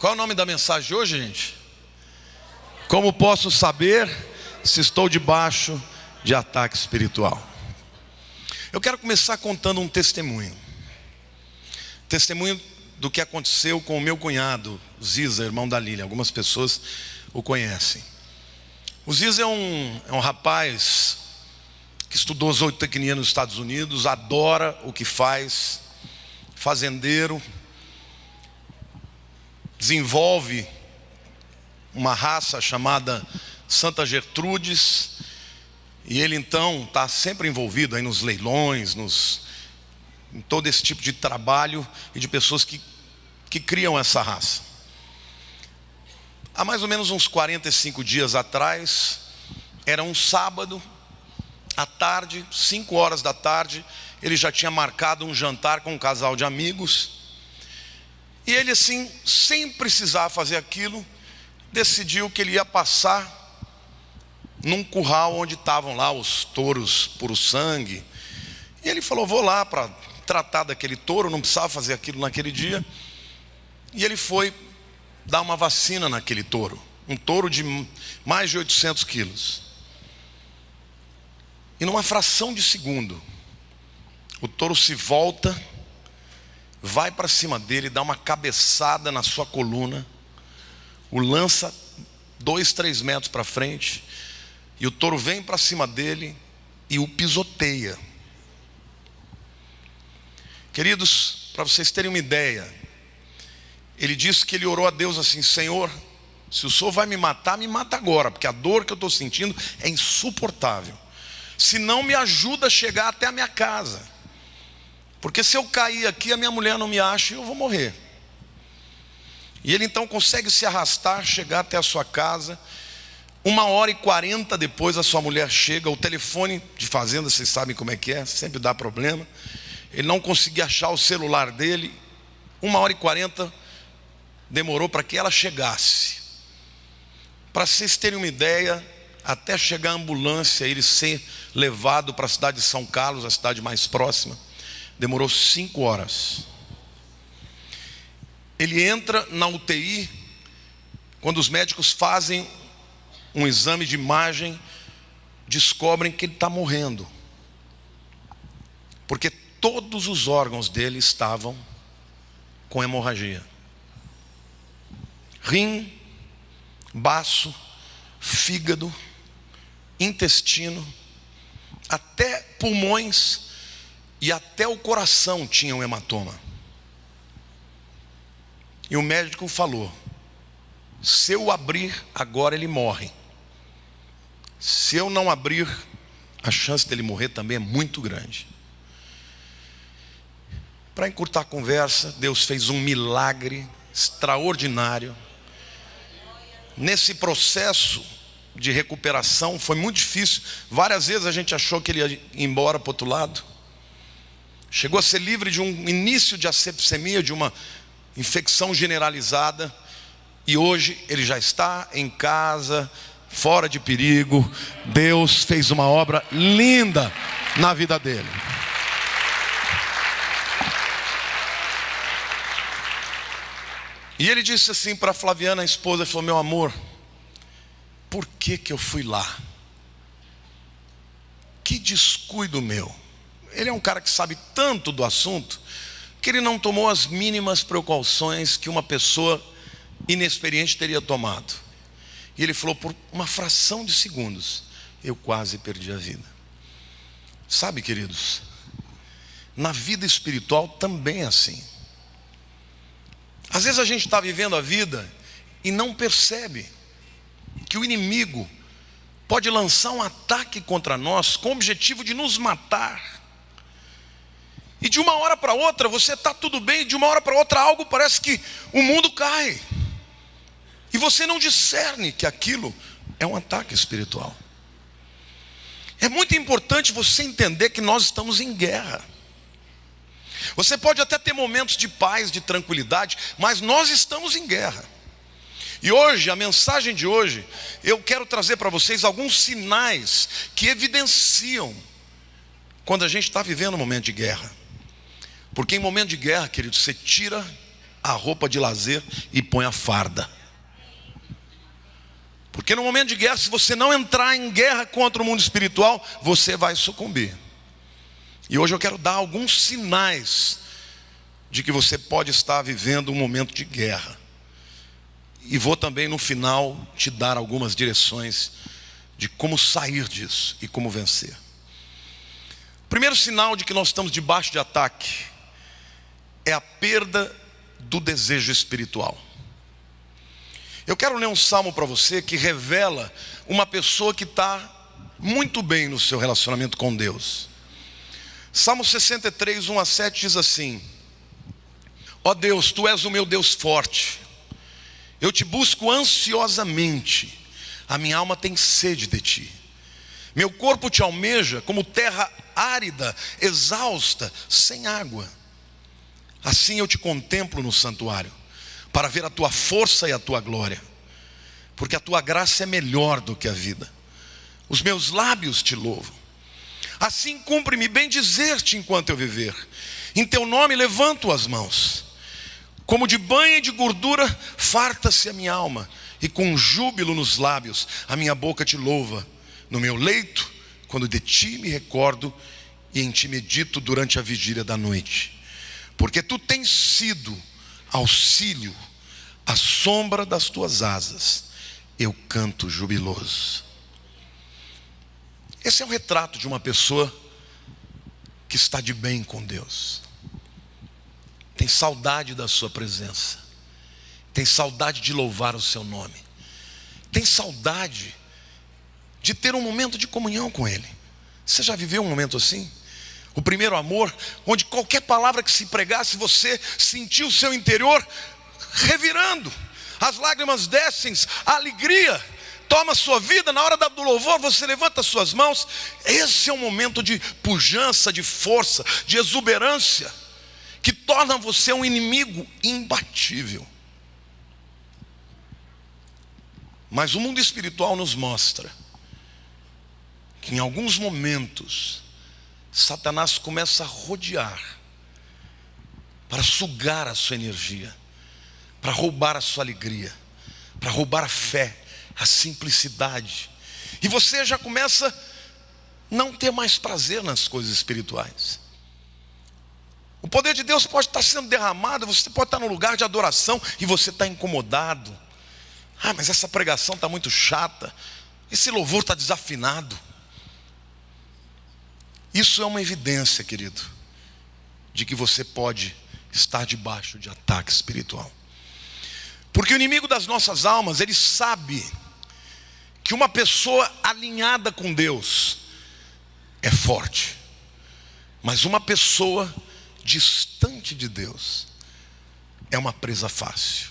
Qual é o nome da mensagem de hoje, gente? Como posso saber se estou debaixo de ataque espiritual? Eu quero começar contando um testemunho. Testemunho do que aconteceu com o meu cunhado, Ziza, irmão da Lília. Algumas pessoas o conhecem. O Ziza é um rapaz que estudou zootecnia nos Estados Unidos, adora o que faz, fazendeiro, desenvolve uma raça chamada Santa Gertrudes, e ele então está sempre envolvido aí nos leilões, em todo esse tipo de trabalho e de pessoas que criam essa raça. Há mais ou menos uns 45 dias atrás, era um sábado, à tarde, 5 horas da tarde, ele já tinha marcado um jantar com um casal de amigos, e ele assim, sem precisar fazer aquilo, decidiu que ele ia passar num curral onde estavam lá os touros puro sangue. E ele falou, vou lá para tratar daquele touro, não precisava fazer aquilo naquele dia. E ele foi dar uma vacina naquele touro, um touro de mais de 800 quilos. E numa fração de segundo, o touro se volta, vai para cima dele, dá uma cabeçada na sua coluna, o lança 2, 3 metros para frente, e o touro vem para cima dele e o pisoteia. Queridos, para vocês terem uma ideia, ele disse que ele orou a Deus assim: Senhor, se o Senhor vai me matar, me mata agora, porque a dor que eu estou sentindo é insuportável. Se não, me ajuda a chegar até a minha casa, porque se eu cair aqui, a minha mulher não me acha e eu vou morrer. E ele então consegue se arrastar, chegar até a sua casa. 1h40 depois a sua mulher chega. O telefone de fazenda, vocês sabem como é que é, sempre dá problema. Ele não conseguia achar o celular dele. 1h40 demorou para que ela chegasse. Para vocês terem uma ideia, até chegar a ambulância, ele ser levado para a cidade de São Carlos, a cidade mais próxima, demorou 5 horas. Ele entra na UTI, quando os médicos fazem um exame de imagem, descobrem que ele está morrendo, porque todos os órgãos dele estavam com hemorragia. Rim, baço, fígado, intestino, até pulmões e até o coração tinham hematoma. E o médico falou: se eu abrir agora, ele morre. Se eu não abrir, a chance dele morrer também é muito grande. Para encurtar a conversa, Deus fez um milagre extraordinário. Nesse processo de recuperação foi muito difícil. Várias vezes a gente achou que ele ia ir embora para o outro lado. Chegou a ser livre de um início de asepsemia, de uma infecção generalizada. E hoje ele já está em casa, fora de perigo. Deus fez uma obra linda na vida dele. E ele disse assim para Flaviana, a esposa, ele falou: meu amor, por que eu fui lá? Que descuido meu. Ele é um cara que sabe tanto do assunto, que ele não tomou as mínimas precauções que uma pessoa inexperiente teria tomado. E ele falou: por uma fração de segundos, eu quase perdi a vida. Sabe, queridos, na vida espiritual também é assim. Às vezes a gente está vivendo a vida e não percebe que o inimigo pode lançar um ataque contra nós com o objetivo de nos matar. E de uma hora para outra você está tudo bem, e de uma hora para outra algo parece que o mundo cai. E você não discerne que aquilo é um ataque espiritual. É muito importante você entender que nós estamos em guerra. Você pode até ter momentos de paz, de tranquilidade, mas nós estamos em guerra. E hoje, a mensagem de hoje, eu quero trazer para vocês alguns sinais que evidenciam quando a gente está vivendo um momento de guerra. Porque em momento de guerra, querido, você tira a roupa de lazer e põe a farda. Porque no momento de guerra, se você não entrar em guerra contra o mundo espiritual, você vai sucumbir. E hoje eu quero dar alguns sinais de que você pode estar vivendo um momento de guerra. E vou também no final te dar algumas direções de como sair disso e como vencer. O primeiro sinal de que nós estamos debaixo de ataque é a perda do desejo espiritual. Eu quero ler um salmo para você que revela uma pessoa que está muito bem no seu relacionamento com Deus. Salmo 63, 1-7 diz assim: ó Deus, Tu és o meu Deus forte, eu te busco ansiosamente, a minha alma tem sede de Ti. Meu corpo Te almeja como terra árida, exausta, sem água. Assim eu Te contemplo no santuário, para ver a Tua força e a Tua glória, porque a Tua graça é melhor do que a vida. Os meus lábios Te louvam. Assim cumpre-me bem dizer-te enquanto eu viver. Em Teu nome levanto as mãos. Como de banho e de gordura farta-se a minha alma, e com júbilo nos lábios a minha boca Te louva. No meu leito, quando de Ti me recordo, e em Ti medito durante a vigília da noite. Porque Tu tens sido auxílio, à sombra das Tuas asas eu canto jubiloso. Esse é um retrato de uma pessoa que está de bem com Deus, tem saudade da Sua presença, tem saudade de louvar o Seu nome, tem saudade de ter um momento de comunhão com Ele. Você já viveu um momento assim? O primeiro amor, onde qualquer palavra que se pregasse, você sentiu o seu interior revirando, as lágrimas descem, a alegria toma a sua vida. Na hora do louvor você levanta as suas mãos. Esse é um momento de pujança, de força, de exuberância, que torna você um inimigo imbatível. Mas o mundo espiritual nos mostra que em alguns momentos Satanás começa a rodear para sugar a sua energia, para roubar a sua alegria, para roubar a fé, a simplicidade. E você já começa a não ter mais prazer nas coisas espirituais. O poder de Deus pode estar sendo derramado, você pode estar num lugar de adoração e você está incomodado. Ah, mas essa pregação está muito chata, esse louvor está desafinado. Isso é uma evidência, querido, de que você pode estar debaixo de ataque espiritual. Porque o inimigo das nossas almas, ele sabe que uma pessoa alinhada com Deus é forte, mas uma pessoa distante de Deus é uma presa fácil.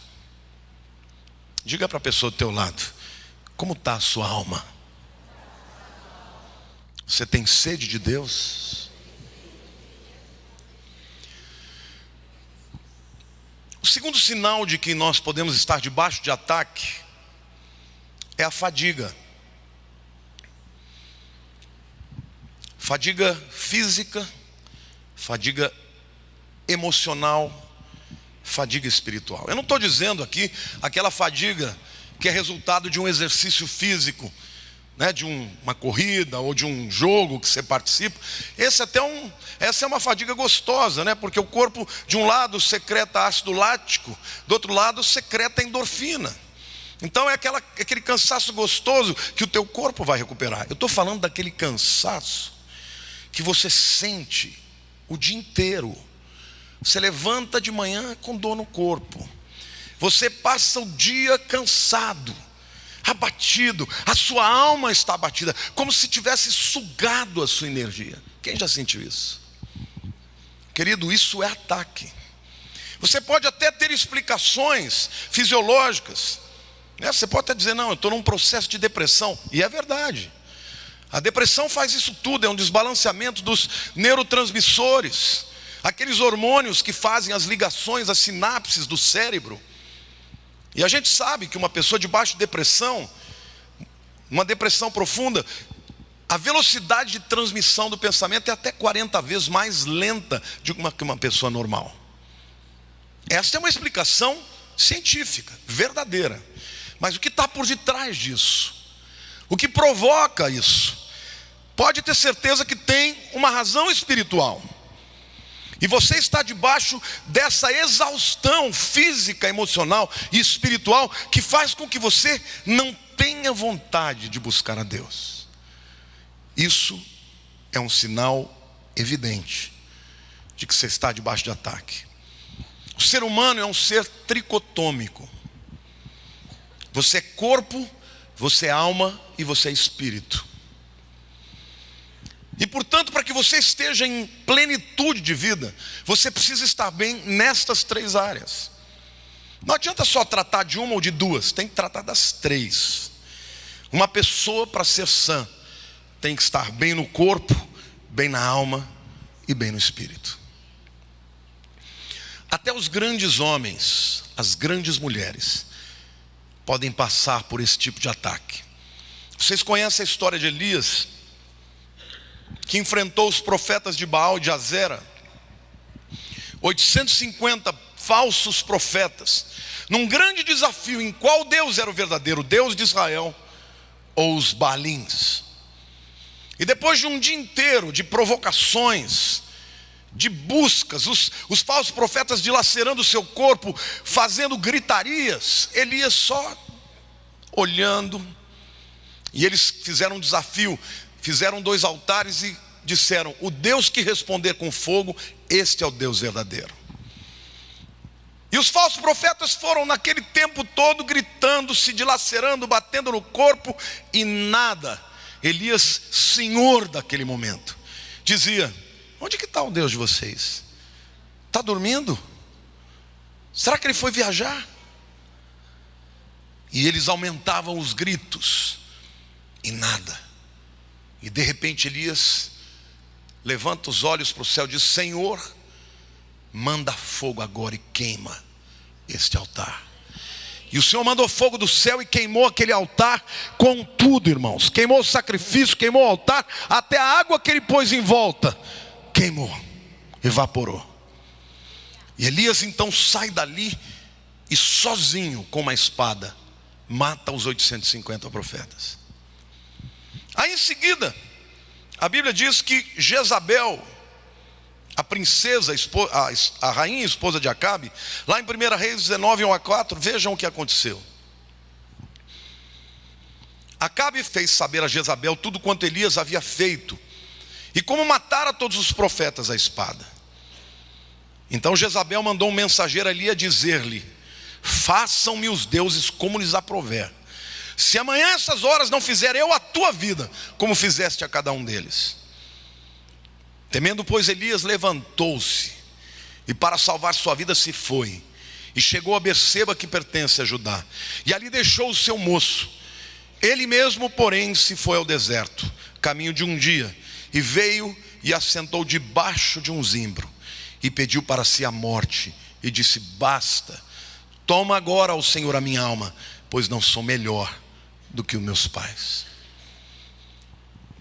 Diga para a pessoa do teu lado: como está a sua alma? Você tem sede de Deus? O segundo sinal de que nós podemos estar debaixo de ataque é a fadiga. Fadiga física, fadiga emocional, fadiga espiritual. Eu não estou dizendo aqui aquela fadiga que é resultado de um exercício físico, né, de uma corrida ou de um jogo que você participa. Essa é uma fadiga gostosa, né, porque o corpo de um lado secreta ácido lático, do outro lado secreta endorfina. Então é aquele cansaço gostoso que o teu corpo vai recuperar. Eu estou falando daquele cansaço que você sente o dia inteiro. Você levanta de manhã com dor no corpo, você passa o dia cansado, abatido, a sua alma está abatida, como se tivesse sugado a sua energia. Quem já sentiu isso? Querido, isso é ataque. Você pode até ter explicações fisiológicas, né? Você pode até dizer: não, eu estou num processo de depressão. E é verdade. A depressão faz isso tudo, é um desbalanceamento dos neurotransmissores, aqueles hormônios que fazem as ligações, as sinapses do cérebro. E a gente sabe que uma pessoa debaixo de depressão, uma depressão profunda, a velocidade de transmissão do pensamento é até 40 vezes mais lenta do que uma pessoa normal. Esta é uma explicação científica, verdadeira. Mas o que está por detrás disso? O que provoca isso? Pode ter certeza que tem uma razão espiritual. E você está debaixo dessa exaustão física, emocional e espiritual que faz com que você não tenha vontade de buscar a Deus. Isso é um sinal evidente de que você está debaixo de ataque. O ser humano é um ser tricotômico. Você é corpo, você é alma e você é espírito. E portanto, para que você esteja em plenitude de vida, você precisa estar bem nestas três áreas. Não adianta só tratar de uma ou de duas, tem que tratar das três. Uma pessoa, para ser sã, tem que estar bem no corpo, bem na alma e bem no espírito. Até os grandes homens, as grandes mulheres, podem passar por esse tipo de ataque. Vocês conhecem a história de Elias, que enfrentou os profetas de Baal e de Azera, 850 falsos profetas, num grande desafio em qual Deus era o verdadeiro, o Deus de Israel ou os Baalins. E depois de um dia inteiro de provocações, de buscas, os falsos profetas dilacerando o seu corpo, fazendo gritarias, Elias só olhando. E eles fizeram um desafio, fizeram 2 altares e disseram: o Deus que responder com fogo, este é o Deus verdadeiro. E os falsos profetas foram naquele tempo todo gritando, se dilacerando, batendo no corpo, e nada. Elias, senhor daquele momento, dizia: onde que está o Deus de vocês? Está dormindo? Será que ele foi viajar? E eles aumentavam os gritos, e nada. E de repente Elias levanta os olhos para o céu e diz: Senhor, manda fogo agora e queima este altar. E o Senhor mandou fogo do céu e queimou aquele altar com tudo, irmãos. Queimou o sacrifício, queimou o altar, até a água que ele pôs em volta queimou, evaporou. E Elias então sai dali e sozinho com uma espada mata os 850 profetas. Aí em seguida, a Bíblia diz que Jezabel, a princesa, a rainha esposa de Acabe, lá em 1 Reis 19, 1-4, vejam o que aconteceu. Acabe fez saber a Jezabel tudo quanto Elias havia feito, e como matara todos os profetas à espada. Então Jezabel mandou um mensageiro ali a dizer-lhe: façam-me os deuses como lhes aprouver, se amanhã essas horas não fizer eu a tua vida, como fizeste a cada um deles. Temendo, pois, Elias levantou-se, e para salvar sua vida se foi, e chegou a Berseba, que pertence a Judá, e ali deixou o seu moço. Ele mesmo, porém, se foi ao deserto, caminho de um dia, e veio e assentou debaixo de um zimbro, e pediu para si a morte, e disse: basta, toma agora, ó Senhor, a minha alma, pois não sou melhor do que os meus pais.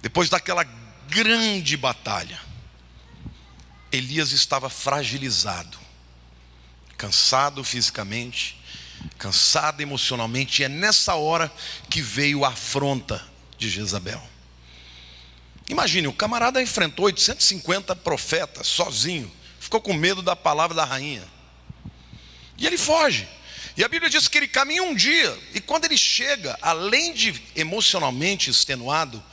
Depois daquela grande batalha, Elias estava fragilizado, cansado fisicamente, cansado emocionalmente, e é nessa hora que veio a afronta de Jezabel. Imagine, o camarada enfrentou 850 profetas sozinho, ficou com medo da palavra da rainha, e ele foge. E a Bíblia diz que ele caminha um dia, e quando ele chega, além de emocionalmente extenuado,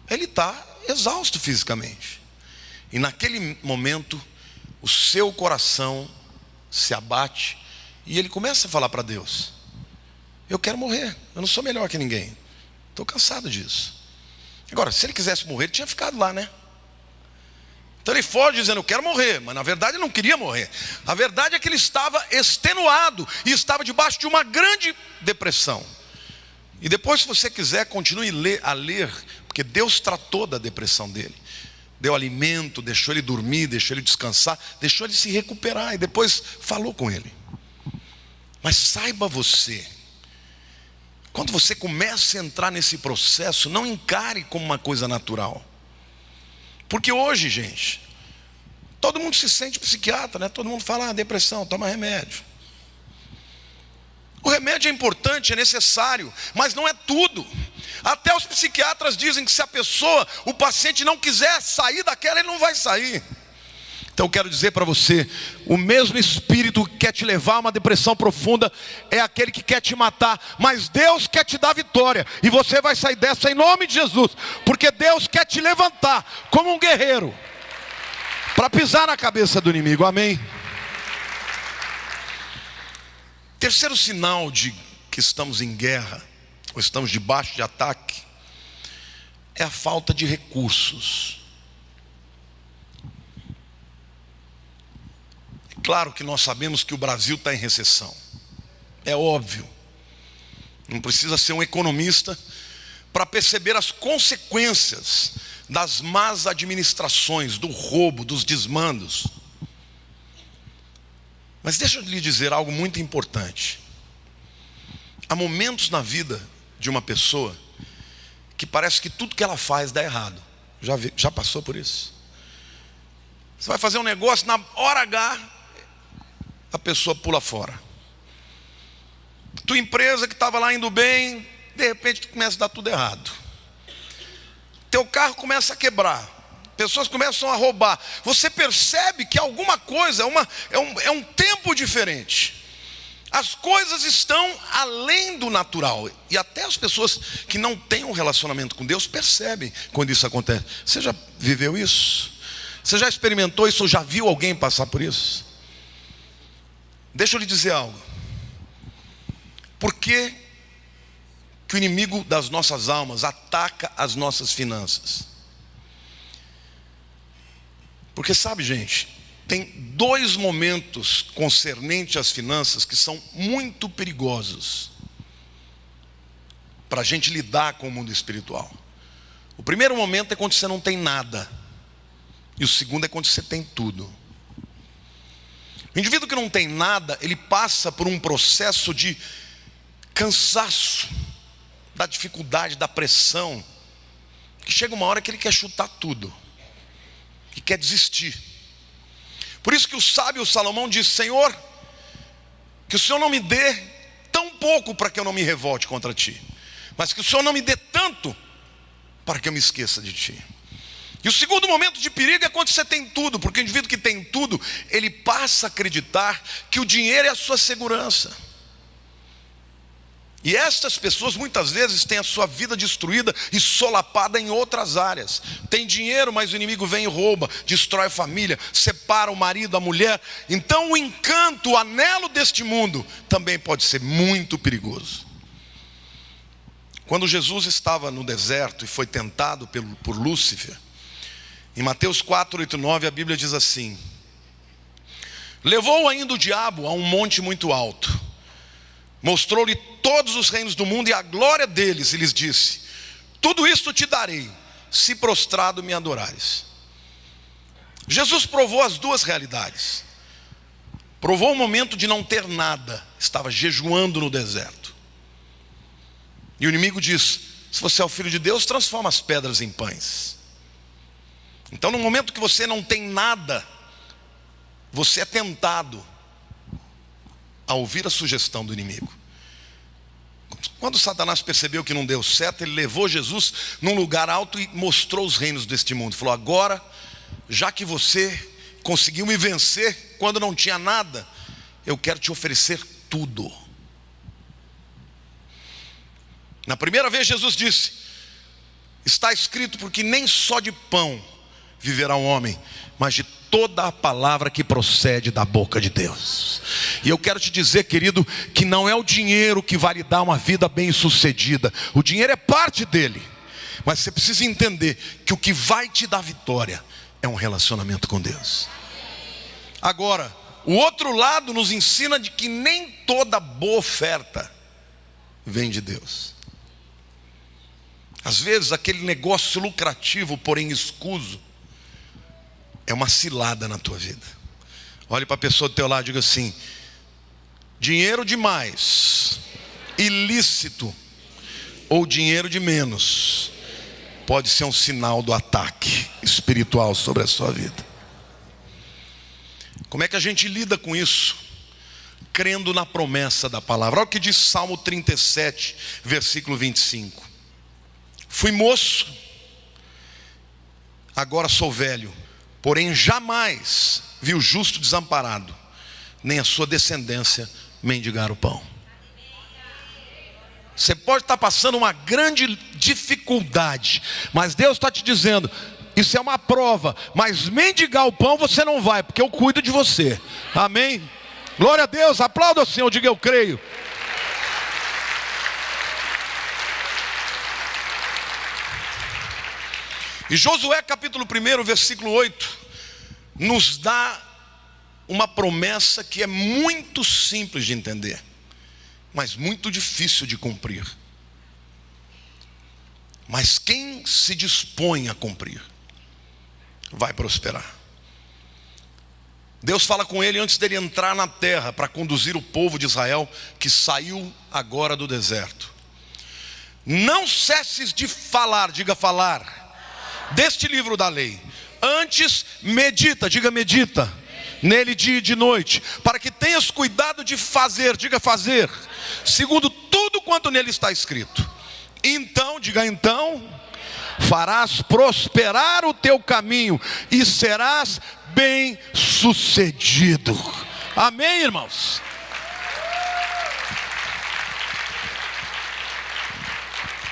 ele está exausto fisicamente. E naquele momento, o seu coração se abate, e ele começa a falar para Deus: eu quero morrer, eu não sou melhor que ninguém, estou cansado disso. Agora, se ele quisesse morrer, ele tinha ficado lá, né? Então ele foge dizendo: eu quero morrer, mas na verdade ele não queria morrer. A verdade é que ele estava extenuado, e estava debaixo de uma grande depressão. E depois, se você quiser, continue a ler, porque Deus tratou da depressão dele. Deu alimento, deixou ele dormir, deixou ele descansar, deixou ele se recuperar, e depois falou com ele. Mas saiba você, quando você começa a entrar nesse processo, não encare como uma coisa natural. Porque hoje, gente, Todo mundo se sente psiquiatra, né? Todo mundo fala, depressão, toma remédio. O remédio é importante, é necessário, mas não é tudo. Até os psiquiatras dizem que se a pessoa, o paciente não quiser sair daquela, ele não vai sair. Então eu quero dizer para você, o mesmo espírito que quer te levar a uma depressão profunda é aquele que quer te matar, mas Deus quer te dar vitória, e você vai sair dessa em nome de Jesus, porque Deus quer te levantar como um guerreiro, para pisar na cabeça do inimigo, amém? Terceiro sinal de que estamos em guerra, ou estamos debaixo de ataque, é a falta de recursos. É claro que nós sabemos que o Brasil está em recessão, é óbvio. Não precisa ser um economista para perceber as consequências das más administrações, do roubo, dos desmandos. Mas deixa eu lhe dizer algo muito importante. Há momentos na vida de uma pessoa que parece que tudo que ela faz dá errado. Já passou por isso? Você vai fazer um negócio, na hora H, a pessoa pula fora. Tua empresa que estava lá indo bem, de repente começa a dar tudo errado. Teu carro começa a quebrar. Pessoas começam a roubar. Você percebe que alguma coisa, é um tempo diferente. As coisas estão além do natural. E até as pessoas que não têm um relacionamento com Deus percebem quando isso acontece. Você já viveu isso? Você já experimentou isso ou já viu alguém passar por isso? Deixa eu lhe dizer algo. Por que o inimigo das nossas almas ataca as nossas finanças? Porque sabe, gente, tem dois momentos concernentes às finanças que são muito perigosos para a gente lidar com o mundo espiritual. O primeiro momento é quando você não tem nada, e o segundo é quando você tem tudo. O indivíduo que não tem nada, ele passa por um processo de cansaço, da dificuldade, da pressão, que chega uma hora que ele quer chutar tudo, que quer desistir. Por isso que o sábio Salomão diz: Senhor, que o Senhor não me dê tão pouco para que eu não me revolte contra ti, mas que o Senhor não me dê tanto para que eu me esqueça de ti. E o segundo momento de perigo é quando você tem tudo, porque o indivíduo que tem tudo, ele passa a acreditar que o dinheiro é a sua segurança. E estas pessoas muitas vezes têm a sua vida destruída e solapada em outras áreas. Tem dinheiro, mas o inimigo vem e rouba, destrói a família, separa o marido, a mulher. Então o encanto, o anelo deste mundo também pode ser muito perigoso. Quando Jesus estava no deserto e foi tentado por Lúcifer, em Mateus 4, 8 e 9, a Bíblia diz assim: levou ainda o diabo a um monte muito alto, mostrou-lhe todos os reinos do mundo e a glória deles, e lhes disse: tudo isto te darei, se prostrado me adorares. Jesus provou as duas realidades. Provou o momento de não ter nada, estava jejuando no deserto, e o inimigo diz: se você é o Filho de Deus, transforma as pedras em pães. Então no momento que você não tem nada, você é tentado a ouvir a sugestão do inimigo. Quando Satanás percebeu que não deu certo, ele levou Jesus num lugar alto e mostrou os reinos deste mundo. Falou: agora, já que você conseguiu me vencer quando não tinha nada, eu quero te oferecer tudo. Na primeira vez Jesus disse: está escrito, porque nem só de pão viverá um homem, mas de toda a palavra que procede da boca de Deus. E eu quero te dizer, querido, que não é o dinheiro que vai lhe dar uma vida bem sucedida. O dinheiro é parte dele, mas você precisa entender que o que vai te dar vitória é um relacionamento com Deus. Agora, o outro lado nos ensina de que nem toda boa oferta vem de Deus. Às vezes aquele negócio lucrativo, porém escuso, é uma cilada na tua vida. Olhe para a pessoa do teu lado e diga assim: dinheiro demais, ilícito, ou dinheiro de menos, pode ser um sinal do ataque espiritual sobre a sua vida. Como é que a gente lida com isso? Crendo na promessa da palavra. Olha o que diz Salmo 37, versículo 25. Fui moço, agora sou velho, porém jamais vi o justo desamparado, nem a sua descendência mendigar o pão. Você pode estar passando uma grande dificuldade, mas Deus está te dizendo, isso é uma prova, mas mendigar o pão você não vai, porque eu cuido de você. Amém? Glória a Deus, aplauda o Senhor, diga eu creio. E Josué capítulo 1, versículo 8, nos dá uma promessa que é muito simples de entender, mas muito difícil de cumprir. Mas quem se dispõe a cumprir, vai prosperar. Deus fala com ele antes dele entrar na terra para conduzir o povo de Israel que saiu agora do deserto. Não cesses de falar, diga falar, deste livro da lei. Antes medita, diga medita, nele dia e de noite, para que tenhas cuidado de fazer, diga fazer, segundo tudo quanto nele está escrito. Então, diga então, farás prosperar o teu caminho e serás bem sucedido. Amém, irmãos?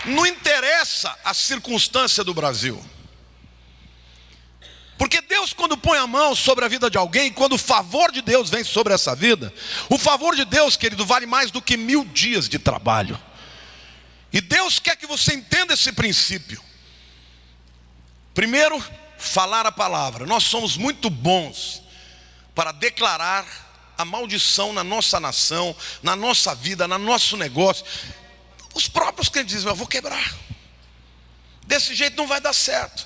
Não interessa a circunstância do Brasil, porque Deus, quando põe a mão sobre a vida de alguém, quando o favor de Deus vem sobre essa vida, o favor de Deus, querido, vale mais do que 1000 dias de trabalho. E Deus quer que você entenda esse princípio. Primeiro, falar a palavra. Nós somos muito bons para declarar a maldição na nossa nação, na nossa vida, no nosso negócio. Os próprios crentes dizem, eu vou quebrar, desse jeito não vai dar certo.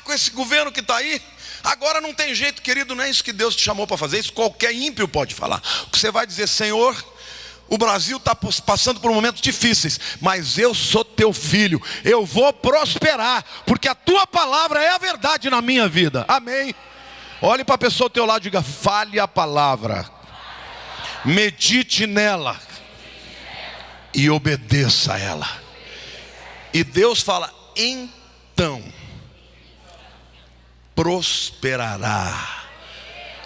Com esse governo que está aí, agora não tem jeito, querido. Não é isso que Deus te chamou para fazer. Isso qualquer ímpio pode falar. O que você vai dizer, Senhor, o Brasil está passando por momentos difíceis, mas eu sou teu filho, eu vou prosperar, porque a tua palavra é a verdade na minha vida. Amém? Olhe para a pessoa ao teu lado e diga, fale a palavra, medite nela e obedeça a ela. E Deus fala, então prosperará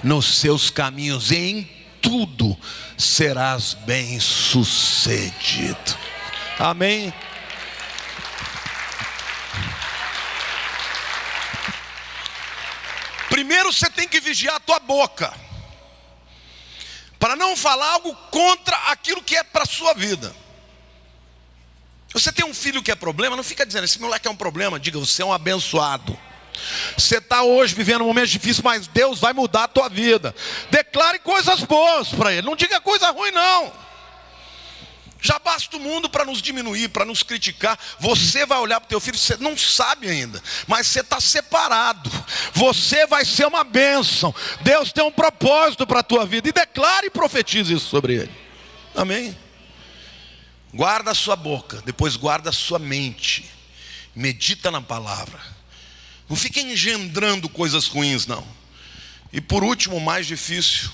nos seus caminhos, e em tudo serás bem sucedido. Amém? Primeiro você tem que vigiar a tua boca, para não falar algo contra aquilo que é para a sua vida. Você tem um filho que é problema, não fica dizendo, esse moleque é um problema. Diga, você é um abençoado. Você está hoje vivendo um momento difícil, mas Deus vai mudar a tua vida. Declare coisas boas para ele, não diga coisa ruim não. Já basta o mundo para nos diminuir, para nos criticar. Você vai olhar para o teu filho, você não sabe ainda, mas você está separado. Você vai ser uma bênção. Deus tem um propósito para a tua vida, e declare e profetize isso sobre ele. Amém? Guarda a sua boca, depois guarda a sua mente, medita na palavra. Não fique engendrando coisas ruins, não. E por último, o mais difícil,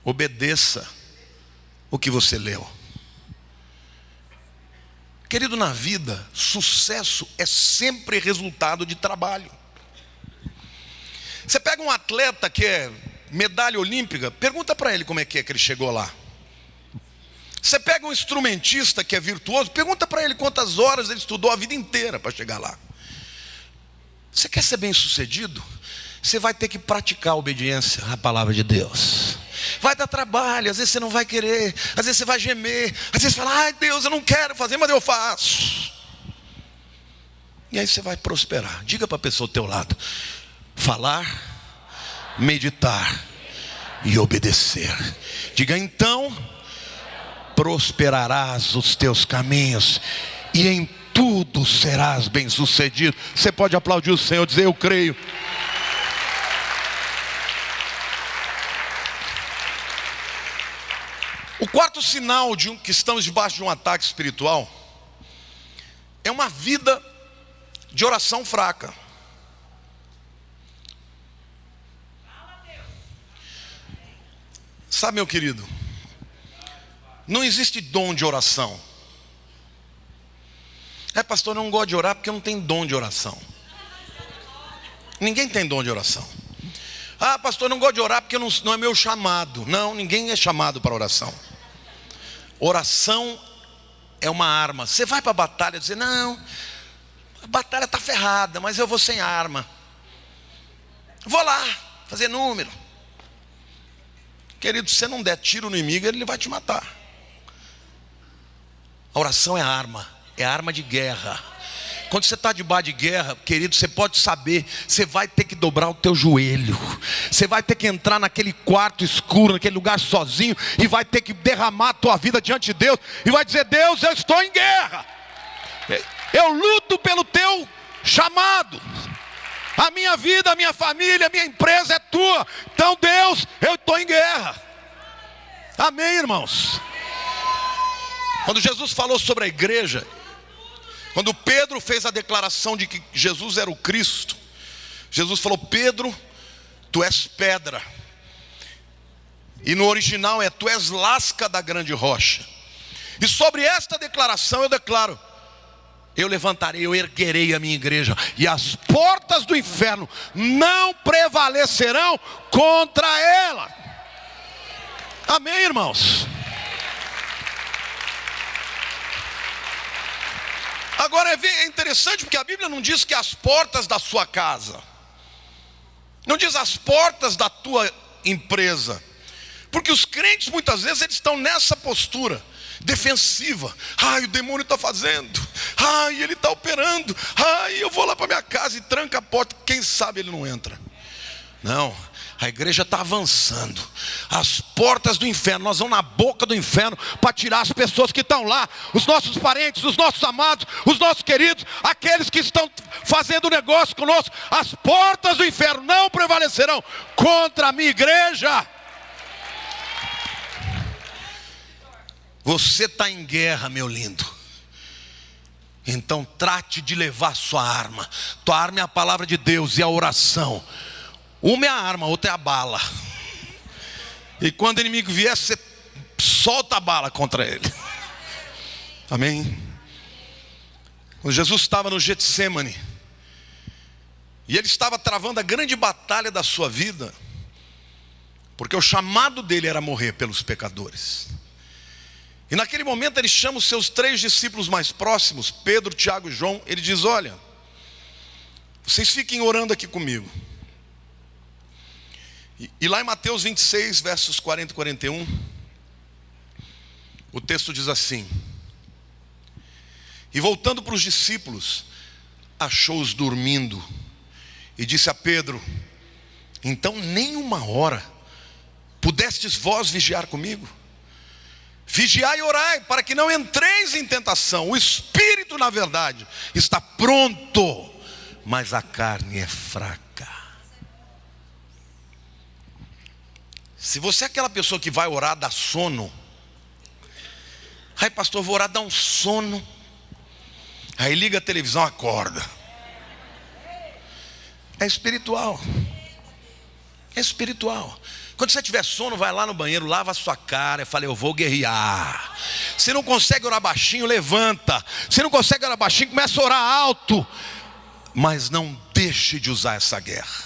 obedeça o que você leu. Querido, na vida, sucesso é sempre resultado de trabalho. Você pega um atleta que é medalha olímpica, pergunta para ele como é que ele chegou lá. Você pega um instrumentista que é virtuoso, pergunta para ele quantas horas ele estudou a vida inteira para chegar lá. Você quer ser bem sucedido? Você vai ter que praticar a obediência à palavra de Deus. Vai dar trabalho, às vezes você não vai querer, às vezes você vai gemer, às vezes você fala, ai Deus, eu não quero fazer, mas eu faço. E aí você vai prosperar. Diga para a pessoa ao teu lado, falar, meditar e obedecer. Diga então, prosperarás os teus caminhos, e em tudo serás bem sucedido. Você pode aplaudir o Senhor e dizer, eu creio. O quarto sinal de que estamos debaixo de um ataque espiritual é uma vida de oração fraca. Sabe, meu querido, não existe dom de oração. Pastor, eu não gosto de orar porque eu não tenho dom de oração. Ninguém tem dom de oração. Pastor, eu não gosto de orar porque não é meu chamado. Não, ninguém é chamado para oração. Oração é uma arma. Você vai para a batalha e dizer, não, a batalha está ferrada, mas eu vou sem arma. Vou lá, fazer número. Querido, se você não der tiro no inimigo, ele vai te matar. A oração é arma, é arma de guerra. Quando você está debaixo de guerra, querido, você pode saber, você vai ter que dobrar o teu joelho. Você vai ter que entrar naquele quarto escuro, naquele lugar sozinho, e vai ter que derramar a tua vida diante de Deus, e vai dizer, Deus, eu estou em guerra. Eu luto pelo teu chamado. A minha vida, a minha família, a minha empresa é tua. Então, Deus, eu estou em guerra. Amém, irmãos? Quando Jesus falou sobre a igreja, quando Pedro fez a declaração de que Jesus era o Cristo, Jesus falou, Pedro, tu és pedra. E no original é, tu és lasca da grande rocha. E sobre esta declaração eu declaro, eu levantarei, eu erguerei a minha igreja, e as portas do inferno não prevalecerão contra ela. Amém, irmãos? Agora é interessante porque a Bíblia não diz que as portas da sua casa, não diz as portas da tua empresa, porque os crentes muitas vezes eles estão nessa postura defensiva. O demônio está fazendo, ele está operando, eu vou lá para minha casa e tranca a porta, quem sabe ele não entra. Não, a igreja está avançando. As portas do inferno, nós vamos na boca do inferno para tirar as pessoas que estão lá, os nossos parentes, os nossos amados, os nossos queridos, aqueles que estão fazendo negócio conosco. As portas do inferno não prevalecerão contra a minha igreja. Você está em guerra, meu lindo. Então trate de levar sua arma. Tua arma é a palavra de Deus e a oração. Uma é a arma, a outra é a bala. E quando o inimigo vier, você solta a bala contra ele. Amém? Quando Jesus estava no Getsemane, e ele estava travando a grande batalha da sua vida, porque o chamado dele era morrer pelos pecadores. E naquele momento ele chama os seus 3 discípulos mais próximos, Pedro, Tiago e João. Ele diz, olha, vocês fiquem orando aqui comigo. E lá em Mateus 26, versos 40 e 41, o texto diz assim: e voltando para os discípulos, achou-os dormindo, e disse a Pedro, então nem uma hora pudestes vós vigiar comigo? Vigiai e orai, para que não entreis em tentação. O espírito, na verdade, está pronto, mas a carne é fraca. Se você é aquela pessoa que vai orar, dá sono. Pastor, vou orar, dá um sono. Aí liga a televisão, acorda. É espiritual. É espiritual. Quando você tiver sono, vai lá no banheiro, lava a sua cara e fala, eu vou guerrear. Se não consegue orar baixinho, levanta. Se não consegue orar baixinho, começa a orar alto. Mas não deixe de usar essa guerra.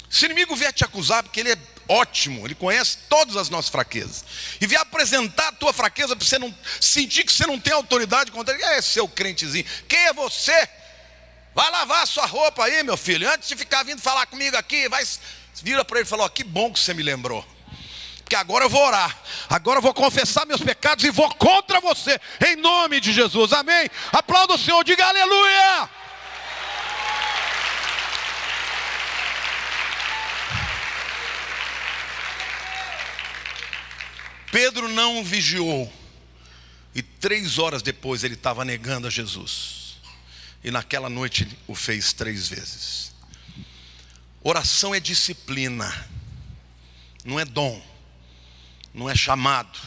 Se o inimigo vier te acusar, porque ele é ótimo, ele conhece todas as nossas fraquezas, e vier apresentar a tua fraqueza para você não sentir que você não tem autoridade contra ele, seu crentezinho, quem é você? Vai lavar a sua roupa aí, meu filho, antes de ficar vindo falar comigo aqui, vira para ele e fala, que bom que você me lembrou, porque agora eu vou orar, agora eu vou confessar meus pecados e vou contra você, em nome de Jesus, amém? Aplauda o Senhor, diga aleluia! Pedro não vigiou, e 3 horas depois ele estava negando a Jesus, e naquela noite ele o fez 3 vezes. Oração é disciplina, não é dom, não é chamado.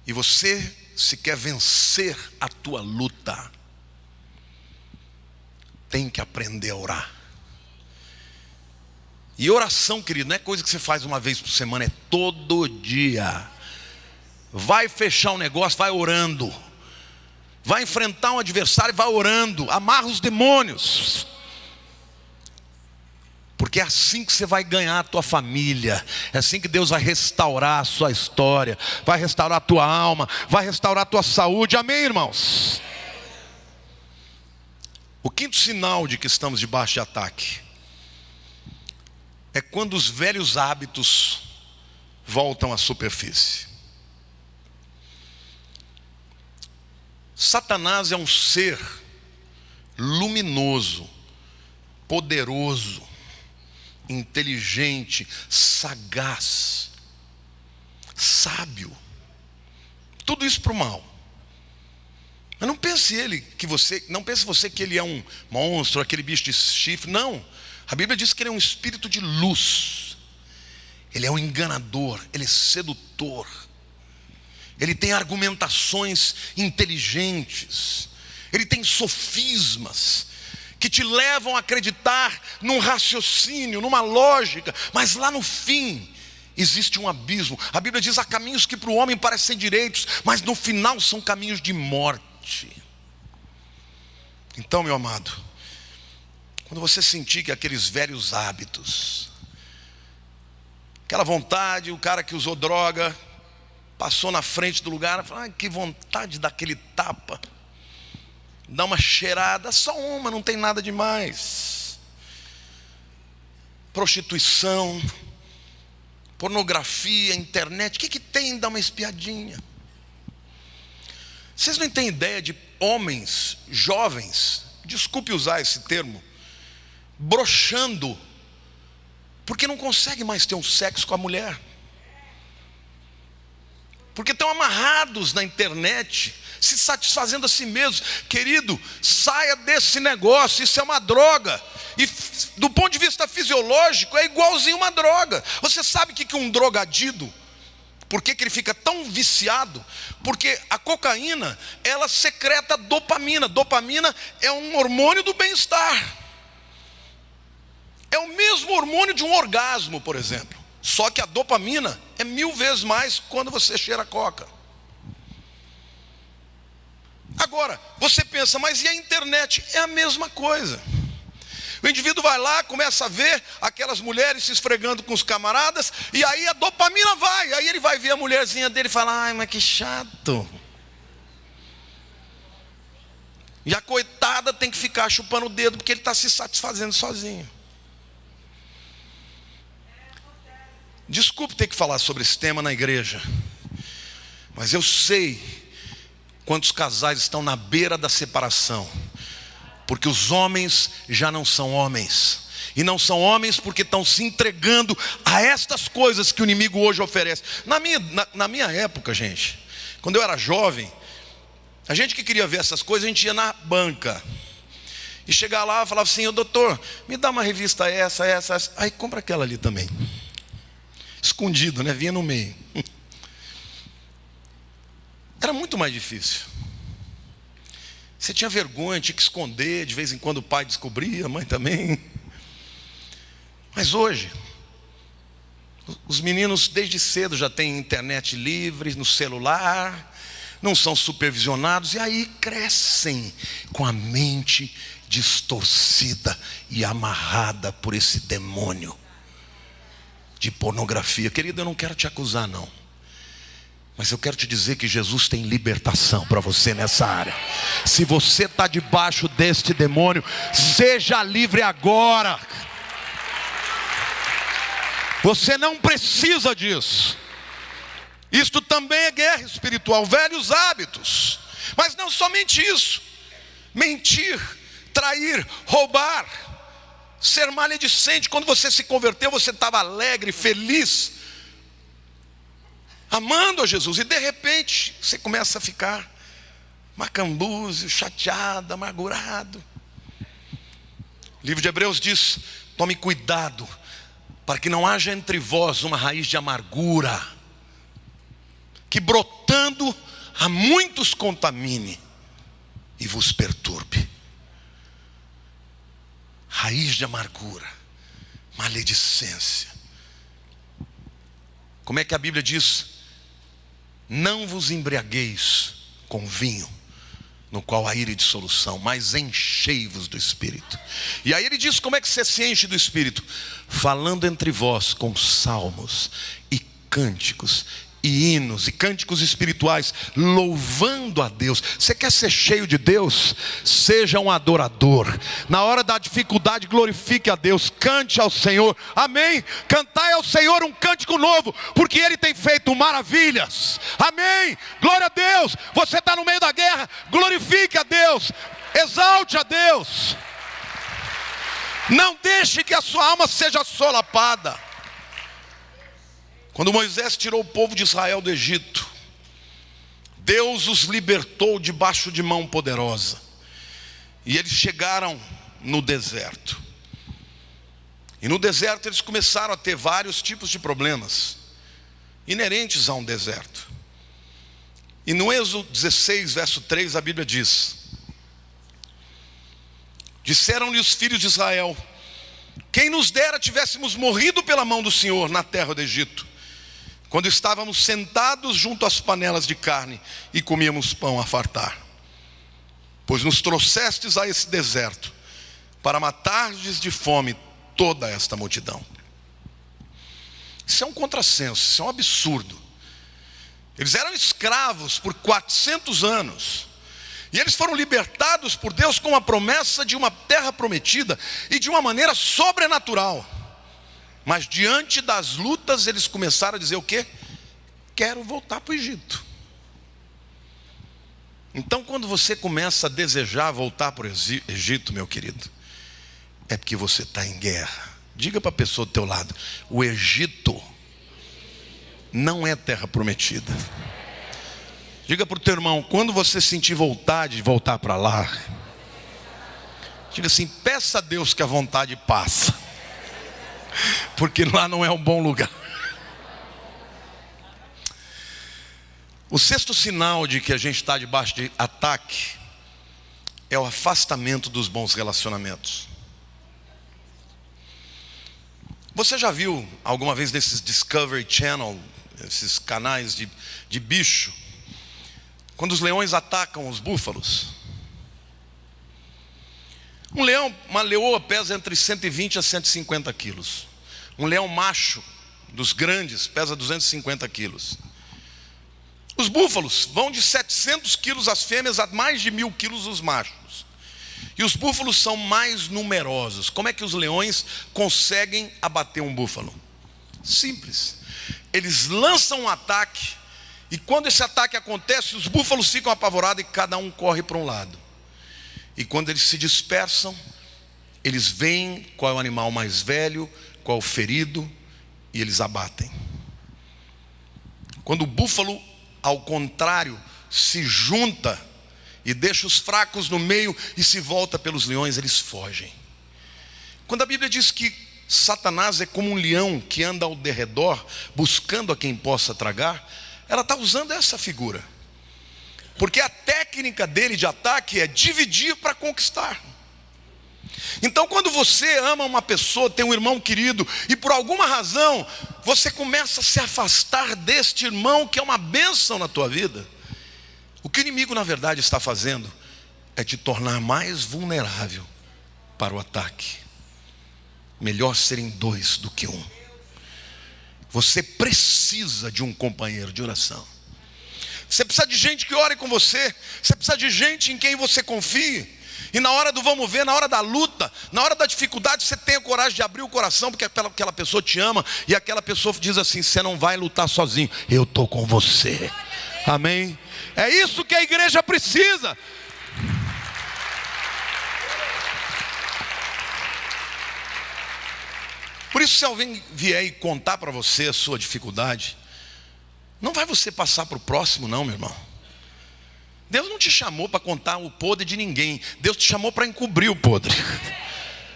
E você, se quer vencer a tua luta, tem que aprender a orar. E oração, querido, não é coisa que você faz uma vez por semana, é todo dia. Vai fechar um negócio, vai orando. Vai enfrentar um adversário, vai orando. Amarra os demônios. Porque é assim que você vai ganhar a tua família. É assim que Deus vai restaurar a sua história. Vai restaurar a tua alma. Vai restaurar a tua saúde. Amém, irmãos? O quinto sinal de que estamos debaixo de ataque é quando os velhos hábitos voltam à superfície. Satanás é um ser luminoso, poderoso, inteligente, sagaz, sábio. Tudo isso para o mal. Mas não pense você que ele é um monstro, aquele bicho de chifre. Não. A Bíblia diz que ele é um espírito de luz. Ele é um enganador, ele é sedutor. Ele tem argumentações inteligentes. Ele tem sofismas que te levam a acreditar num raciocínio, numa lógica. Mas lá no fim existe um abismo. A Bíblia diz: há caminhos que para o homem parecem direitos, mas no final são caminhos de morte. Então, meu amado, quando você sentir que aqueles velhos hábitos, aquela vontade, o cara que usou droga passou na frente do lugar, fala: que vontade daquele tapa, dá uma cheirada, só uma, não tem nada demais. Prostituição, pornografia, internet, o que tem? Dá uma espiadinha. Vocês não têm ideia de homens jovens, desculpe usar esse termo, broxando porque não consegue mais ter um sexo com a mulher, porque estão amarrados na internet, se satisfazendo a si mesmos. Querido, saia desse negócio, isso é uma droga. E do ponto de vista fisiológico é igualzinho uma droga. Você sabe o que um drogadido, por que ele fica tão viciado? Porque a cocaína, ela secreta dopamina. Dopamina é um hormônio do bem-estar. É o mesmo hormônio de um orgasmo, por exemplo. Só que a dopamina é 1000 vezes mais quando você cheira coca. Agora, você pensa, mas e a internet? É a mesma coisa. O indivíduo vai lá, começa a ver aquelas mulheres se esfregando com os camaradas, e aí a dopamina vai. Aí ele vai ver a mulherzinha dele e fala: ai, mas que chato. E a coitada tem que ficar chupando o dedo, porque ele está se satisfazendo sozinho. Desculpe ter que falar sobre esse tema na igreja, mas eu sei quantos casais estão na beira da separação, porque os homens já não são homens, e não são homens porque estão se entregando a estas coisas que o inimigo hoje oferece. Na minha época, gente, quando eu era jovem, a gente que queria ver essas coisas, a gente ia na banca, e chegava lá e falava assim: ô doutor, me dá uma revista essa, aí compra aquela ali também. Escondido, né? Vinha no meio. Era muito mais difícil. Você tinha vergonha, tinha que esconder. De vez em quando o pai descobria, a mãe também. Mas hoje, os meninos desde cedo já têm internet livre no celular, não são supervisionados, e aí crescem com a mente distorcida e amarrada por esse demônio de pornografia. Querido, eu não quero te acusar não, mas eu quero te dizer que Jesus tem libertação para você nessa área. Se você está debaixo deste demônio, seja livre agora. Você não precisa disso. Isto também é guerra espiritual, velhos hábitos. Mas não somente isso: mentir, trair, roubar, ser maledicente. Quando você se converteu, você estava alegre, feliz, amando a Jesus, e de repente você começa a ficar macambúzio, chateado, amargurado. O livro de Hebreus diz: tome cuidado para que não haja entre vós uma raiz de amargura, que brotando a muitos contamine e vos perturbe. Raiz de amargura. maledicência. Como é que a Bíblia diz? Não vos embriagueis com vinho, no qual há ira e dissolução, mas enchei-vos do Espírito. E aí ele diz como é que você se enche do Espírito? Falando entre vós com salmos e cânticos e hinos e cânticos espirituais, louvando a Deus. Você quer ser cheio de Deus? Seja um adorador. Na hora da dificuldade, glorifique a Deus, cante ao Senhor, amém? Cantai ao Senhor um cântico novo, porque Ele tem feito maravilhas, amém? Glória a Deus. Você está no meio da guerra, glorifique a Deus, exalte a Deus. Não deixe que a sua alma seja solapada. Quando Moisés tirou o povo de Israel do Egito, Deus os libertou debaixo de mão poderosa. E eles chegaram no deserto. E no deserto eles começaram a ter vários tipos de problemas inerentes a um deserto. E no Êxodo 16, verso 3, a Bíblia diz: disseram-lhe os filhos de Israel: quem nos dera tivéssemos morrido pela mão do Senhor na terra do Egito, quando estávamos sentados junto às panelas de carne e comíamos pão a fartar. Pois nos trouxestes a esse deserto para matardes de fome toda esta multidão. Isso é um contrassenso, isso é um absurdo. Eles eram escravos por 400 anos. E eles foram libertados por Deus com a promessa de uma terra prometida e de uma maneira sobrenatural. Mas diante das lutas eles começaram a dizer o quê? Quero voltar para o Egito. Então quando você começa a desejar voltar para o Egito, meu querido, é porque você está em guerra. Diga para a pessoa do teu lado: o Egito não é terra prometida. Diga para o teu irmão: quando você sentir vontade de voltar para lá, diga assim: peça a Deus que a vontade passa, porque lá não é um bom lugar. O sexto sinal de que a gente está debaixo de ataque é o afastamento dos bons relacionamentos. Você já viu alguma vez nesses Discovery Channel, esses canais de bicho, quando os leões atacam os búfalos? Uma leoa pesa entre 120 a 150 quilos. Um leão macho dos grandes pesa 250 quilos. Os búfalos vão de 700 quilos as fêmeas a mais de 1.000 quilos os machos. E os búfalos são mais numerosos. Como é que os leões conseguem abater um búfalo? Simples. Eles lançam um ataque, e quando esse ataque acontece, os búfalos ficam apavorados e cada um corre para um lado. E quando eles se dispersam, eles veem qual é o animal mais velho, qual é o ferido, e eles abatem. Quando o búfalo, ao contrário, se junta e deixa os fracos no meio e se volta pelos leões, eles fogem. Quando a Bíblia diz que Satanás é como um leão que anda ao derredor buscando a quem possa tragar, ela está usando essa figura, porque a técnica dele de ataque é dividir para conquistar. Então quando você ama uma pessoa, tem um irmão querido, e por alguma razão você começa a se afastar deste irmão que é uma bênção na tua vida, o que o inimigo na verdade está fazendo é te tornar mais vulnerável para o ataque. Melhor serem dois do que um. Você precisa de um companheiro de oração. Você precisa de gente que ore com você. Você precisa de gente em quem você confie. E na hora do vamos ver, na hora da luta, na hora da dificuldade, você tenha coragem de abrir o coração, porque aquela pessoa te ama, e aquela pessoa diz assim: você não vai lutar sozinho, eu estou com você. Amém? É isso que a igreja precisa. Por isso, se alguém vier e contar para você a sua dificuldade, não vai você passar para o próximo não, meu irmão. Deus não te chamou para contar o podre de ninguém. Deus te chamou para encobrir o podre.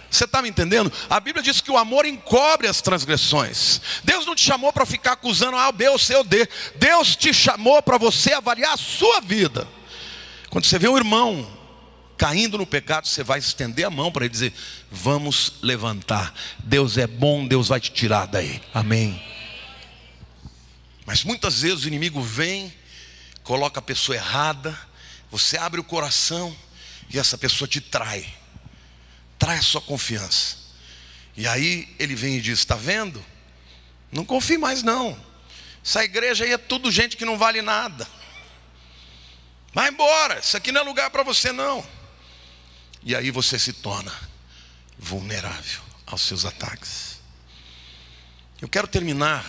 Você está me entendendo? A Bíblia diz que o amor encobre as transgressões. Deus não te chamou para ficar acusando A, B ou C ou D. Deus te chamou para você avaliar a sua vida. Quando você vê um irmão caindo no pecado, você vai estender a mão para ele dizer: vamos levantar, Deus é bom, Deus vai te tirar daí, amém. Mas muitas vezes o inimigo vem, coloca a pessoa errada, você abre o coração e essa pessoa te trai a sua confiança. E aí ele vem e diz: está vendo? Não confie mais não, essa igreja aí é tudo gente que não vale nada, vai embora, isso aqui não é lugar para você não. E aí você se torna vulnerável aos seus ataques. Eu quero terminar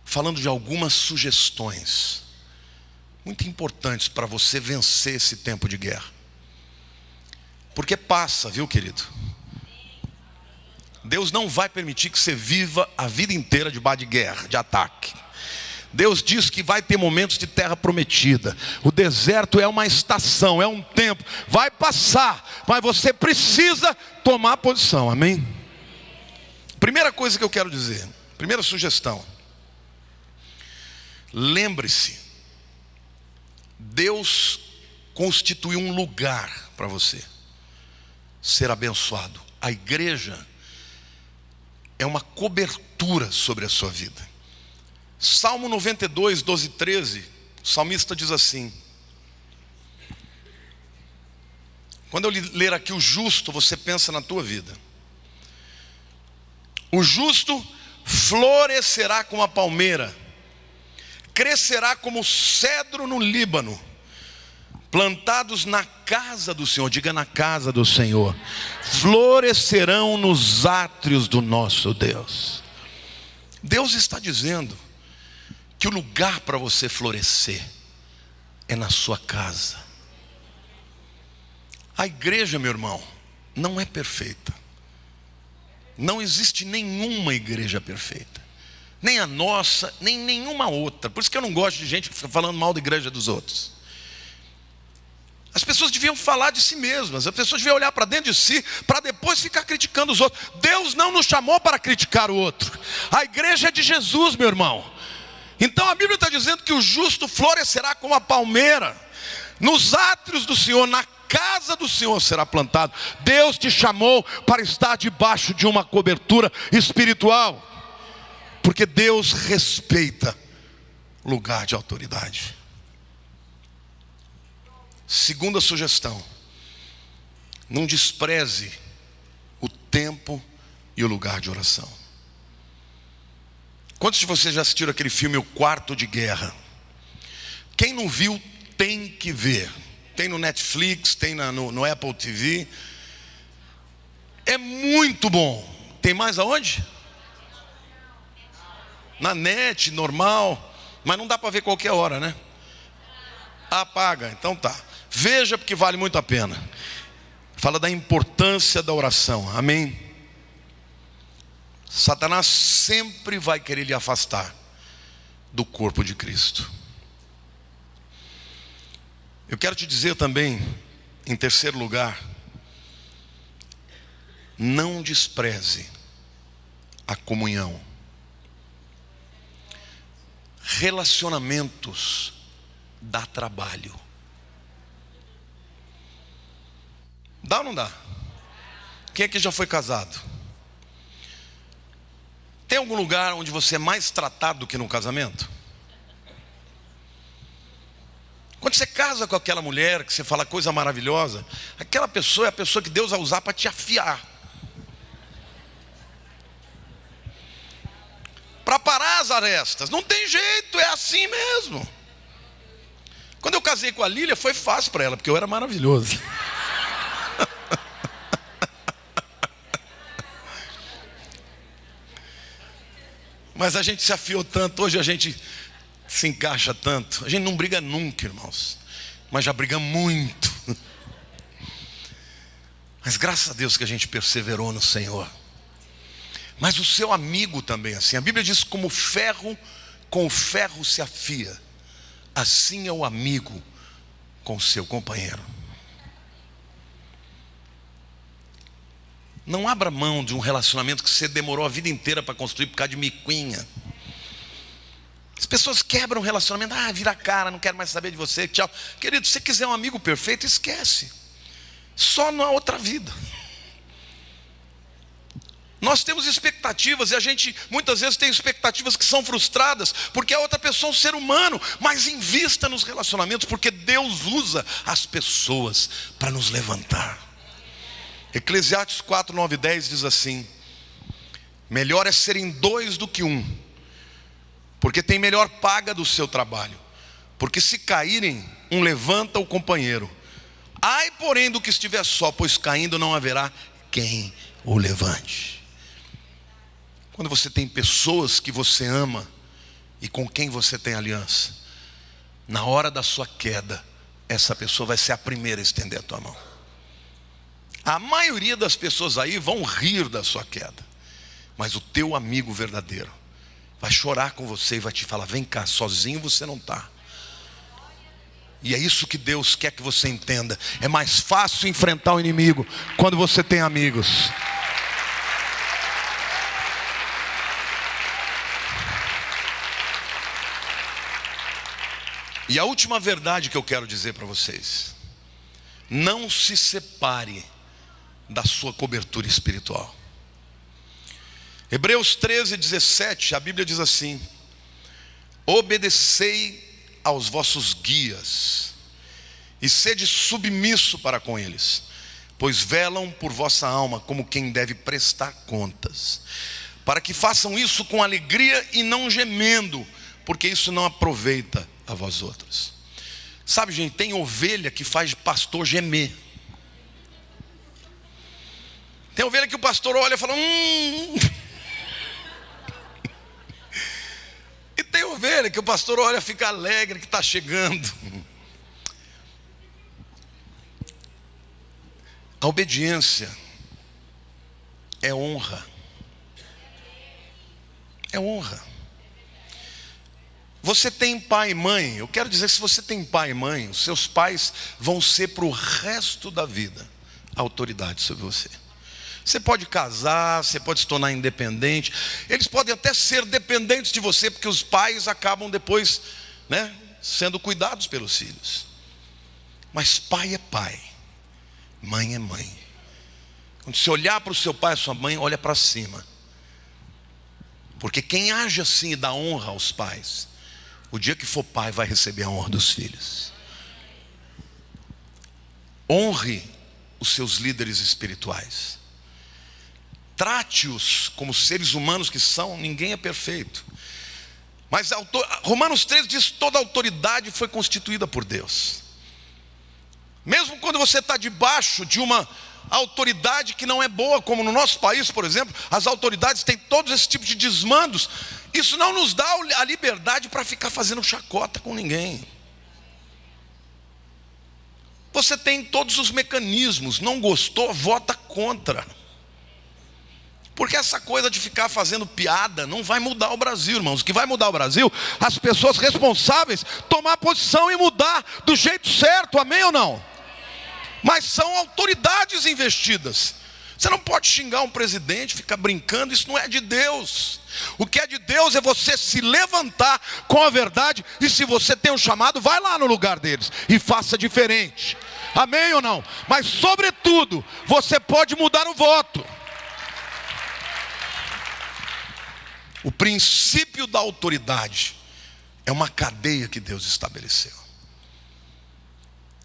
falando de algumas sugestões muito importantes para você vencer esse tempo de guerra. Porque passa, viu, querido? Deus não vai permitir que você viva a vida inteira debaixo de guerra, de ataque. Deus diz que vai ter momentos de terra prometida. O deserto é uma estação, é um tempo, vai passar, mas você precisa tomar posição, amém? Primeira coisa que eu quero dizer, primeira sugestão: lembre-se, Deus constituiu um lugar para você ser abençoado. A igreja é uma cobertura sobre a sua vida. Salmo 92, 12 e 13, o salmista diz assim: quando eu ler aqui o justo, você pensa na tua vida. O justo florescerá como a palmeira, crescerá como o cedro no Líbano, plantados na casa do Senhor, diga na casa do Senhor, florescerão nos átrios do nosso Deus. Deus está dizendo que o lugar para você florescer é na sua casa. A igreja, meu irmão, não é perfeita. Não existe nenhuma igreja perfeita. Nem a nossa, nem nenhuma outra. Por isso que eu não gosto de gente que fica falando mal da igreja dos outros. As pessoas deviam falar de si mesmas. As pessoas deviam olhar para dentro de si, para depois ficar criticando os outros. Deus não nos chamou para criticar o outro. A igreja é de Jesus, meu irmão. Então a Bíblia está dizendo que o justo florescerá como a palmeira, nos átrios do Senhor, na casa do Senhor será plantado. Deus te chamou para estar debaixo de uma cobertura espiritual, porque Deus respeita lugar de autoridade. Segunda sugestão: não despreze o tempo e o lugar de oração. Quantos de vocês já assistiram aquele filme O Quarto de Guerra? Quem não viu tem que ver. Tem no Netflix, tem no Apple TV. É muito bom. Tem mais aonde? Na net, normal. Mas não dá para ver qualquer hora, né? Apaga, então tá. Veja, porque vale muito a pena. Fala da importância da oração, amém? Satanás sempre vai querer lhe afastar do corpo de Cristo. Eu quero te dizer também, em terceiro lugar, não despreze a comunhão. Relacionamentos dá trabalho. Dá ou não dá? Quem aqui já foi casado? Tem algum lugar onde você é mais tratado do que no casamento? Quando você casa com aquela mulher, que você fala coisa maravilhosa, aquela pessoa é a pessoa que Deus vai usar para te afiar, para parar as arestas. Não tem jeito, é assim mesmo. Quando eu casei com a Lília, foi fácil para ela, porque eu era maravilhoso. Mas a gente se afiou tanto, hoje a gente se encaixa tanto. A gente não briga nunca, irmãos, mas já briga muito. Mas graças a Deus que a gente perseverou no Senhor. Mas o seu amigo também, assim, a Bíblia diz: como ferro com o ferro se afia, assim é o amigo com o seu companheiro. Não abra mão de um relacionamento que você demorou a vida inteira para construir por causa de miquinha. As pessoas quebram o relacionamento. Vira a cara, não quero mais saber de você, tchau. Querido, se você quiser um amigo perfeito, esquece. só na outra vida. Nós temos expectativas e a gente muitas vezes tem expectativas que são frustradas, porque a outra pessoa é um ser humano, mas invista nos relacionamentos, porque Deus usa as pessoas para nos levantar. Eclesiastes 4, 9 e 10 diz assim: melhor é serem dois do que um, porque tem melhor paga do seu trabalho, porque se caírem, um levanta o companheiro. Ai, porém, do que estiver só, pois caindo não haverá quem o levante. Quando você tem pessoas que você ama e com quem você tem aliança, na hora da sua queda, essa pessoa vai ser a primeira a estender a tua mão. A maioria das pessoas aí vão rir da sua queda, mas o teu amigo verdadeiro vai chorar com você e vai te falar: vem cá, sozinho você não está. E é isso que Deus quer que você entenda. É mais fácil enfrentar o inimigo quando você tem amigos. E a última verdade que eu quero dizer para vocês: não se separe da sua cobertura espiritual. Hebreus 13, 17, a Bíblia diz assim: obedecei aos vossos guias e sede submisso para com eles, pois velam por vossa alma como quem deve prestar contas, para que façam isso com alegria e não gemendo, porque isso não aproveita a vós outros. Sabe, gente, tem ovelha que faz pastor gemer. Tem ovelha que o pastor olha e fala E tem ovelha que o pastor olha e fica alegre que está chegando. A obediência é honra. É honra. Você tem pai e mãe. Eu quero dizer, se você tem pai e mãe, os seus pais vão ser para o resto da vida a autoridade sobre você. Você pode casar, você pode se tornar independente. Eles podem até ser dependentes de você, porque os pais acabam depois, sendo cuidados pelos filhos. Mas pai é pai, mãe é mãe. Quando você olhar para o seu pai e sua mãe, olha para cima. Porque quem age assim e dá honra aos pais, o dia que for pai vai receber a honra dos filhos. Honre os seus líderes espirituais. Trate-os como seres humanos que são. Ninguém é perfeito. Mas Romanos 13 diz: toda autoridade foi constituída por Deus. Mesmo quando você está debaixo de uma autoridade que não é boa, como no nosso país, por exemplo, as autoridades têm todos esses tipos de desmandos. Isso não nos dá a liberdade para ficar fazendo chacota com ninguém. Você tem todos os mecanismos. Não gostou, vota contra. Porque essa coisa de ficar fazendo piada não vai mudar o Brasil, irmãos. O que vai mudar o Brasil, as pessoas responsáveis tomar posição e mudar do jeito certo, amém ou não? Mas são autoridades investidas. Você não pode xingar um presidente, ficar brincando, isso não é de Deus. O que é de Deus é você se levantar com a verdade, e se você tem um chamado, vai lá no lugar deles e faça diferente, amém ou não? Mas sobretudo, você pode mudar o voto. O princípio da autoridade é uma cadeia que Deus estabeleceu.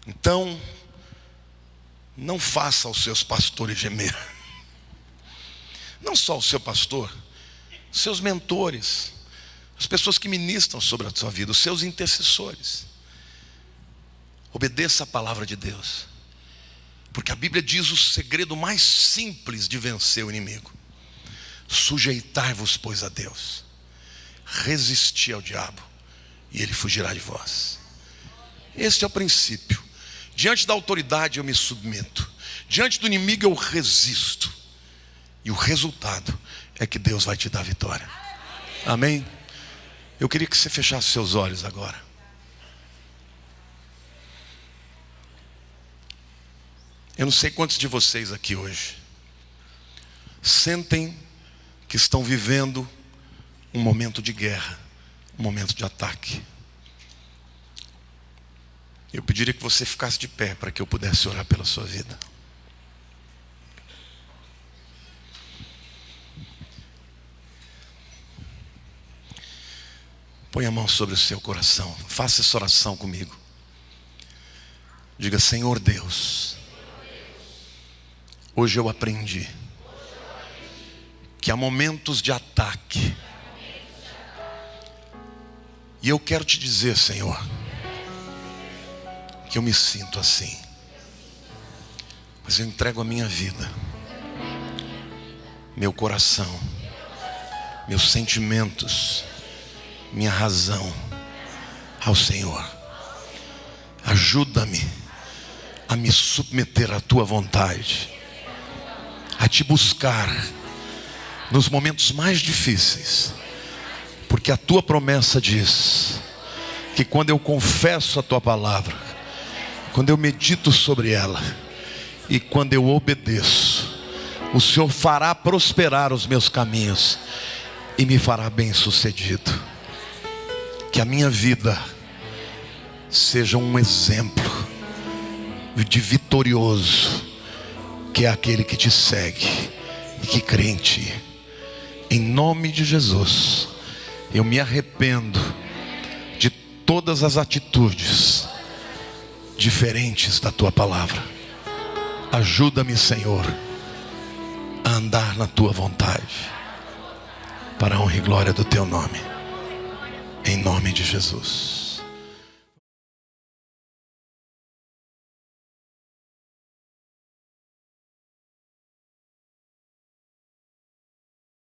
Então, não faça os seus pastores gemer. Não só o seu pastor, seus mentores, as pessoas que ministram sobre a sua vida, os seus intercessores. Obedeça a palavra de Deus, porque a Bíblia diz o segredo mais simples de vencer o inimigo: sujeitai-vos, pois, a Deus, resisti ao diabo e ele fugirá de vós. Este é o princípio. Diante da autoridade eu me submeto, diante do inimigo eu resisto, e o resultado é que Deus vai te dar vitória. Amém? Eu queria que você fechasse seus olhos agora. Eu não sei quantos de vocês aqui hoje sentem que estão vivendo um momento de guerra, um momento de ataque. Eu pediria que você ficasse de pé para que eu pudesse orar pela sua vida. Põe a mão sobre o seu coração. Faça essa oração comigo. Diga: Senhor Deus, hoje eu aprendi que há momentos de ataque. E eu quero te dizer, Senhor, que eu me sinto assim. Mas eu entrego a minha vida, meu coração, meus sentimentos, minha razão ao Senhor. Ajuda-me a me submeter à tua vontade, a te buscar nos momentos mais difíceis, porque a tua promessa diz que quando eu confesso a tua palavra, quando eu medito sobre ela e quando eu obedeço, o Senhor fará prosperar os meus caminhos e me fará bem-sucedido. Que a minha vida seja um exemplo de vitorioso, que é aquele que te segue e que crê em ti. Em nome de Jesus, eu me arrependo de todas as atitudes diferentes da tua palavra. Ajuda-me, Senhor, a andar na tua vontade, para a honra e glória do teu nome. Em nome de Jesus.